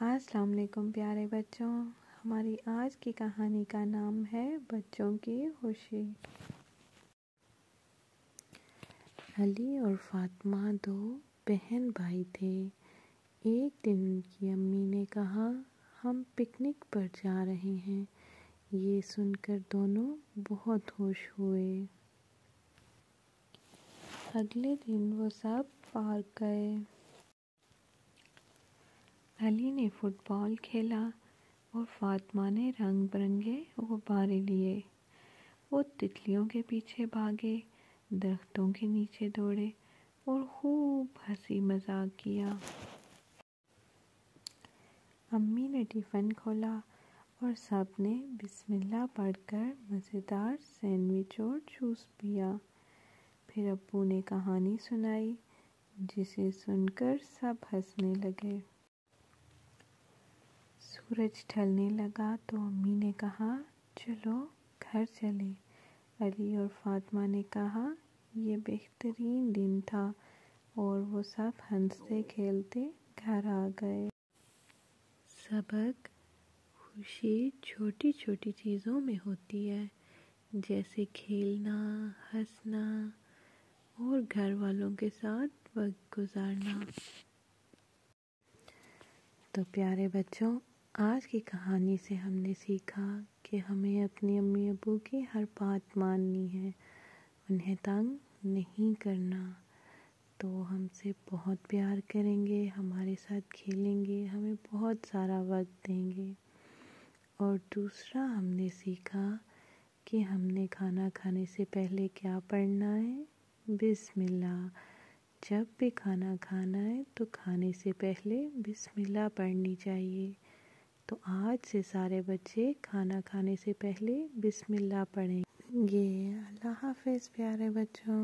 السلام علیکم پیارے بچوں، ہماری آج کی کہانی کا نام ہے بچوں کی خوشی۔ علی اور فاطمہ دو بہن بھائی تھے۔ ایک دن ان کی امی نے کہا ہم پکنک پر جا رہے ہیں۔ یہ سن کر دونوں بہت خوش ہوئے۔ اگلے دن وہ سب پارک گئے۔ علی نے فٹ بال کھیلا اور فاطمہ نے رنگ برنگے غبارے لیے۔ وہ تتلیوں کے پیچھے بھاگے، درختوں کے نیچے دوڑے اور خوب ہنسی مذاق کیا۔ امی نے ٹفن کھولا اور سب نے بسم اللہ پڑھ کر مزیدار سینڈوچ اور جوس پیا۔ پھر ابو نے کہانی سنائی جسے سن کر سب ہنسنے لگے۔ سورج ڈھلنے لگا تو امی نے کہا چلو گھر چلیں۔ علی اور فاطمہ نے کہا یہ بہترین دن تھا اور وہ سب ہنستے کھیلتے گھر آ گئے۔ سبق: خوشی چھوٹی چھوٹی چیزوں میں ہوتی ہے، جیسے کھیلنا، ہنسنا اور گھر والوں کے ساتھ وقت گزارنا۔ تو پیارے بچوں، آج کی کہانی سے ہم نے سیکھا کہ ہمیں اپنی امی ابو کی ہر بات ماننی ہے، انہیں تنگ نہیں کرنا، تو ہم سے بہت پیار کریں گے، ہمارے ساتھ کھیلیں گے، ہمیں بہت سارا وقت دیں گے۔ اور دوسرا ہم نے سیکھا کہ ہم نے کھانا کھانے سے پہلے کیا پڑھنا ہے؟ بسم اللہ۔ جب بھی کھانا کھانا ہے تو کھانے سے پہلے بسم اللہ پڑھنی چاہیے۔ تو آج سے سارے بچے کھانا کھانے سے پہلے بسم اللہ پڑھیں گے۔ اللہ حافظ پیارے بچوں۔